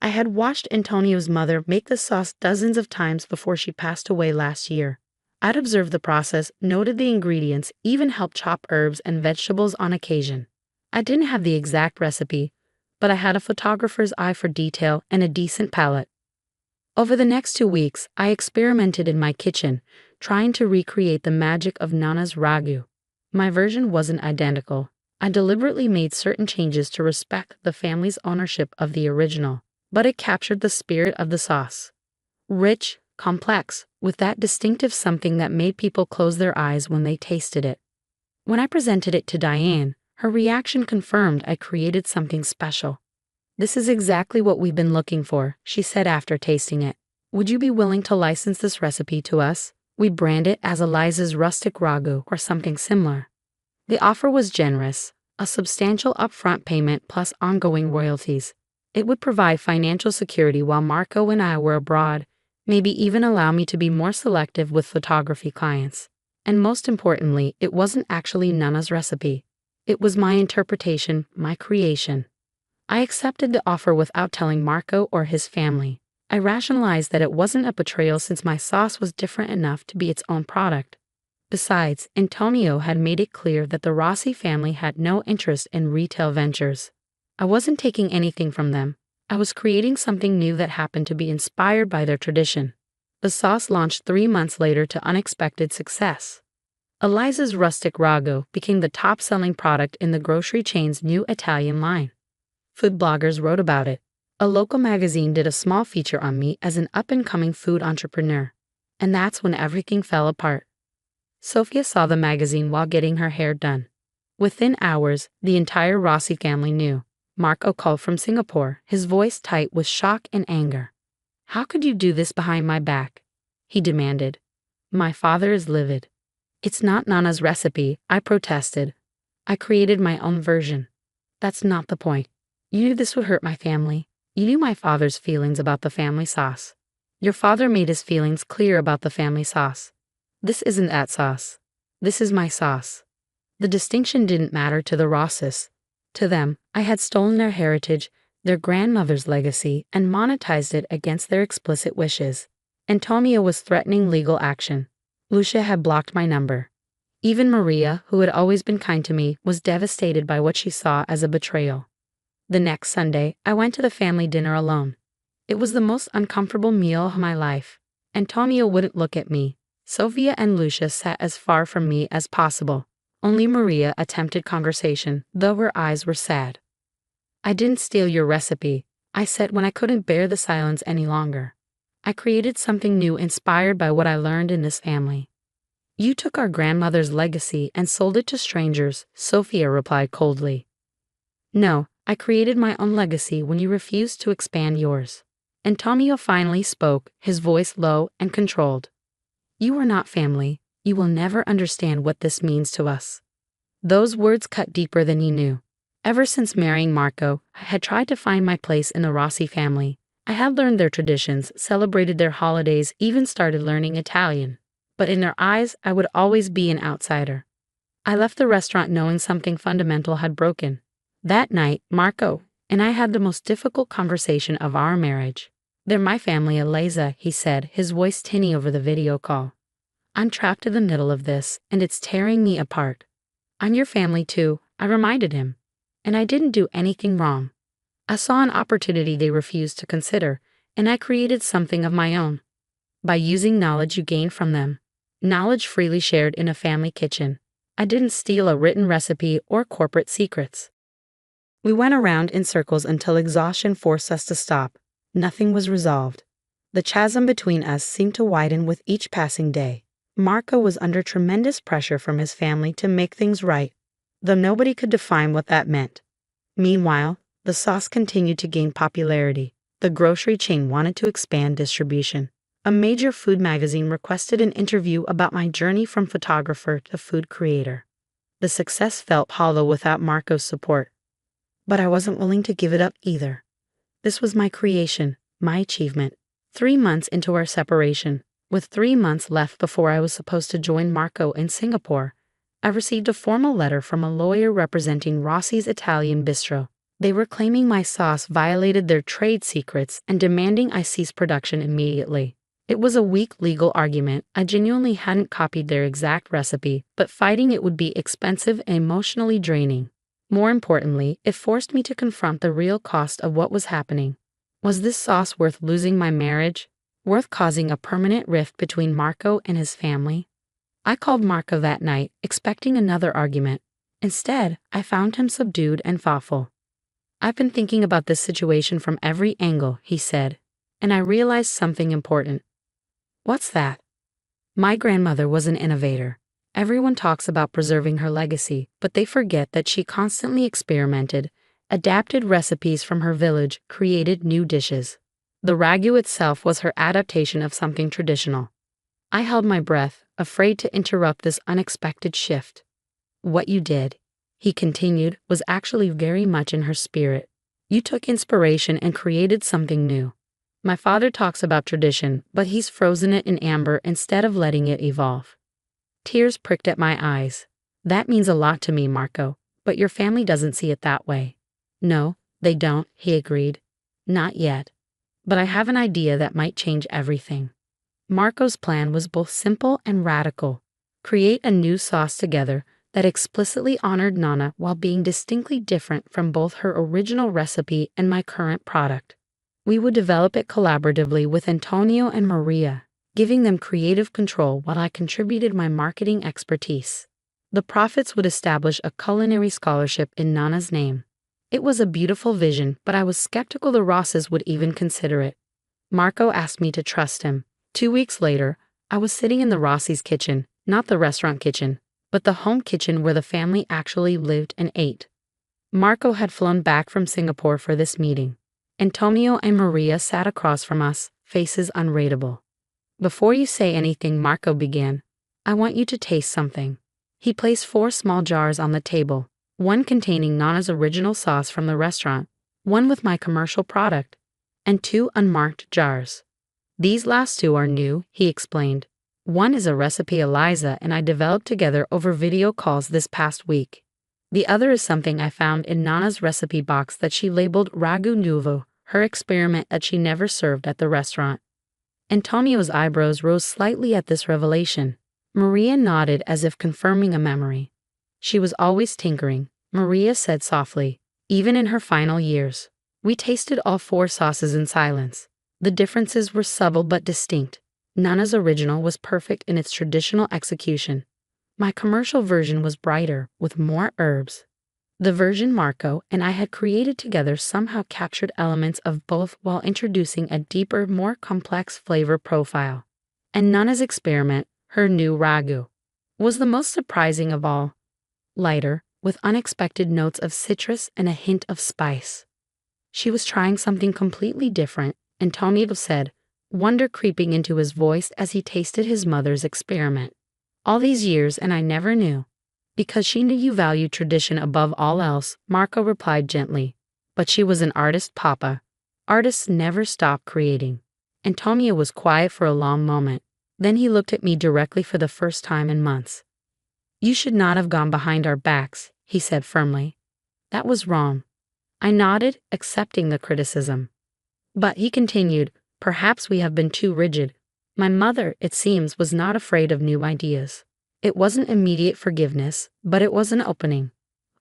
Speaker 2: I had watched Antonio's mother make the sauce dozens of times before she passed away last year. I'd observed the process, noted the ingredients, even helped chop herbs and vegetables on occasion. I didn't have the exact recipe, but I had a photographer's eye for detail and a decent palate. Over the next 2 weeks, I experimented in my kitchen, trying to recreate the magic of Nana's ragu. My version wasn't identical. I deliberately made certain changes to respect the family's ownership of the original, but it captured the spirit of the sauce. Rich, complex, with that distinctive something that made people close their eyes when they tasted it. When I presented it to Diane, her reaction confirmed I created something special. This is exactly what we've been looking for, she said after tasting it. Would you be willing to license this recipe to us? We'd brand it as Eliza's rustic ragu or something similar. The offer was generous, a substantial upfront payment plus ongoing royalties. It would provide financial security while Marco and I were abroad, maybe even allow me to be more selective with photography clients. And most importantly, it wasn't actually Nana's recipe. It was my interpretation, my creation. I accepted the offer without telling Marco or his family. I rationalized that it wasn't a betrayal since my sauce was different enough to be its own product. Besides, Antonio had made it clear that the Rossi family had no interest in retail ventures. I wasn't taking anything from them. I was creating something new that happened to be inspired by their tradition. The sauce launched 3 months later to unexpected success. Eliza's rustic ragu became the top-selling product in the grocery chain's new Italian line. Food bloggers wrote about it. A local magazine did a small feature on me as an up-and-coming food entrepreneur. And that's when everything fell apart. Sophia saw the magazine while getting her hair done. Within hours, the entire Rossi family knew. Marco called from Singapore, his voice tight with shock and anger. How could you do this behind my back? He demanded. My father is livid. It's not Nana's recipe, I protested. I created my own version. That's not the point. You knew this would hurt my family. You knew my father's feelings about the family sauce. Your father made his feelings clear about the family sauce. This isn't that sauce. This is my sauce. The distinction didn't matter to the Rosses. To them, I had stolen their heritage, their grandmother's legacy, and monetized it against their explicit wishes. Antonio was threatening legal action. Lucia had blocked my number. Even Maria, who had always been kind to me, was devastated by what she saw as a betrayal. The next Sunday, I went to the family dinner alone. It was the most uncomfortable meal of my life. Antonio wouldn't look at me. Sophia and Lucia sat as far from me as possible. Only Maria attempted conversation, though her eyes were sad. I didn't steal your recipe, I said when I couldn't bear the silence any longer. I created something new inspired by what I learned in this family. You took our grandmother's legacy and sold it to strangers, Sophia replied coldly. No, I created my own legacy when you refused to expand yours. Antonio finally spoke, his voice low and controlled. You are not family. You will never understand what this means to us. Those words cut deeper than he knew. Ever since marrying Marco, I had tried to find my place in the Rossi family. I had learned their traditions, celebrated their holidays, even started learning Italian. But in their eyes, I would always be an outsider. I left the restaurant knowing something fundamental had broken. That night, Marco and I had the most difficult conversation of our marriage. They're my family, Eliza, he said, his voice tinny over the video call. I'm trapped in the middle of this, and it's tearing me apart. I'm your family too, I reminded him. And I didn't do anything wrong. I saw an opportunity they refused to consider, and I created something of my own. By using knowledge you gained from them. Knowledge freely shared in a family kitchen. I didn't steal a written recipe or corporate secrets. We went around in circles until exhaustion forced us to stop. Nothing was resolved. The chasm between us seemed to widen with each passing day. Marco was under tremendous pressure from his family to make things right, though nobody could define what that meant. Meanwhile, the sauce continued to gain popularity. The grocery chain wanted to expand distribution. A major food magazine requested an interview about my journey from photographer to food creator. The success felt hollow without Marco's support. But I wasn't willing to give it up either. This was my creation, my achievement. 3 months into our separation, with 3 months left before I was supposed to join Marco in Singapore, I received a formal letter from a lawyer representing Rossi's Italian bistro. They were claiming my sauce violated their trade secrets and demanding I cease production immediately. It was a weak legal argument. I genuinely hadn't copied their exact recipe, but fighting it would be expensive and emotionally draining. More importantly, it forced me to confront the real cost of what was happening. Was this sauce worth losing my marriage? Worth causing a permanent rift between Marco and his family? I called Marco that night, expecting another argument. Instead, I found him subdued and thoughtful. "I've been thinking about this situation from every angle," he said, "and I realized something important." "What's that?" "My grandmother was an innovator. Everyone talks about preserving her legacy, but they forget that she constantly experimented, adapted recipes from her village, created new dishes. The ragu itself was her adaptation of something traditional." I held my breath, afraid to interrupt this unexpected shift. "What you did," he continued, "was actually very much in her spirit. You took inspiration and created something new. My father talks about tradition, but he's frozen it in amber instead of letting it evolve." Tears pricked at my eyes. "That means a lot to me, Marco, but your family doesn't see it that way." "No, they don't," he agreed. "Not yet. But I have an idea that might change everything." Marco's plan was both simple and radical. Create a new sauce together that explicitly honored Nana while being distinctly different from both her original recipe and my current product. We would develop it collaboratively with Antonio and Maria, giving them creative control while I contributed my marketing expertise. The profits would establish a culinary scholarship in Nana's name. It was a beautiful vision, but I was skeptical the Rosses would even consider it. Marco asked me to trust him. 2 weeks later, I was sitting in the Rossi's kitchen, not the restaurant kitchen, but the home kitchen where the family actually lived and ate. Marco had flown back from Singapore for this meeting. Antonio and Maria sat across from us, faces unreadable. "Before you say anything," Marco began, "I want you to taste something." He placed 4 small jars on the table, one containing Nana's original sauce from the restaurant, one with my commercial product, and 2 unmarked jars. "These last 2 are new," he explained. "One is a recipe Eliza and I developed together over video calls this past week. The other is something I found in Nana's recipe box that she labeled Ragu Nuovo, her experiment that she never served at the restaurant." Antonio's eyebrows rose slightly at this revelation. Maria nodded as if confirming a memory. "She was always tinkering," Maria said softly, "even in her final years." We tasted all 4 sauces in silence. The differences were subtle but distinct. Nana's original was perfect in its traditional execution. My commercial version was brighter, with more herbs. The version Marco and I had created together somehow captured elements of both while introducing a deeper, more complex flavor profile. And Nana's experiment, her new ragu, was the most surprising of all. Lighter, with unexpected notes of citrus and a hint of spice. She was trying something completely different, Antonio said, wonder creeping into his voice as he tasted his mother's experiment. "All these years and I never knew." "Because she knew you valued tradition above all else," Marco replied gently. "But she was an artist, Papa. Artists never stop creating." Antonio was quiet for a long moment. Then he looked at me directly for the first time in months. "You should not have gone behind our backs," he said firmly. "That was wrong." I nodded, accepting the criticism. "But," he continued, "perhaps we have been too rigid. My mother, it seems, was not afraid of new ideas. It wasn't immediate forgiveness, but it was an opening."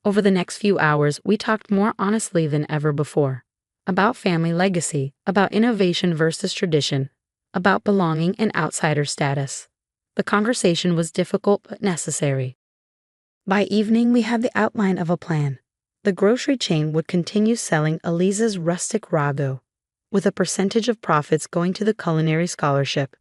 Speaker 2: Over the next few hours, we talked more honestly than ever before. About family legacy, about innovation versus tradition, about belonging and outsider status. The conversation was difficult but necessary. By evening, we had the outline of a plan. The grocery chain would continue selling Eliza's rustic ragu, with a percentage of profits going to the culinary scholarship.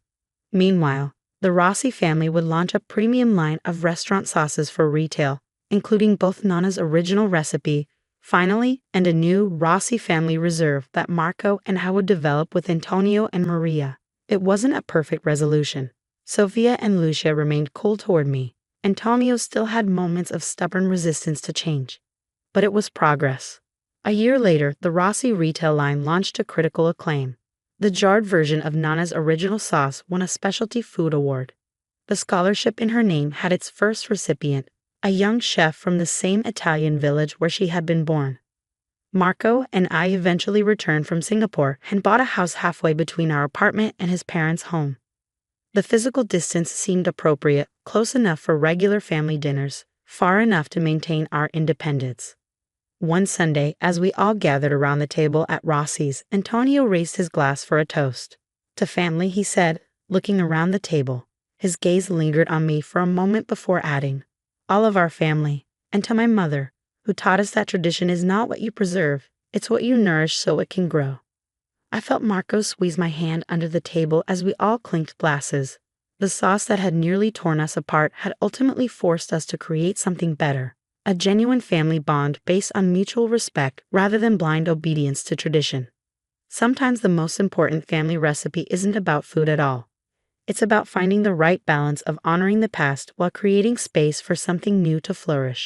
Speaker 2: Meanwhile, the Rossi family would launch a premium line of restaurant sauces for retail, including both Nana's original recipe, finally, and a new Rossi family reserve that Marco and I would develop with Antonio and Maria. It wasn't a perfect resolution. Sofia and Lucia remained cool toward me. Antonio still had moments of stubborn resistance to change. But it was progress. A year later, the Rossi retail line launched to critical acclaim. The jarred version of Nana's original sauce won a specialty food award. The scholarship in her name had its first recipient, a young chef from the same Italian village where she had been born. Marco and I eventually returned from Singapore and bought a house halfway between our apartment and his parents' home. The physical distance seemed appropriate, close enough for regular family dinners, far enough to maintain our independence. One Sunday, as we all gathered around the table at Rossi's, Antonio raised his glass for a toast. To family, he said, looking around the table. His gaze lingered on me for a moment before adding, all of our family, and to my mother, who taught us that tradition is not what you preserve, it's what you nourish so it can grow. I felt Marco squeeze my hand under the table as we all clinked glasses. The sauce that had nearly torn us apart had ultimately forced us to create something better, a genuine family bond based on mutual respect rather than blind obedience to tradition. Sometimes the most important family recipe isn't about food at all. It's about finding the right balance of honoring the past while creating space for something new to flourish.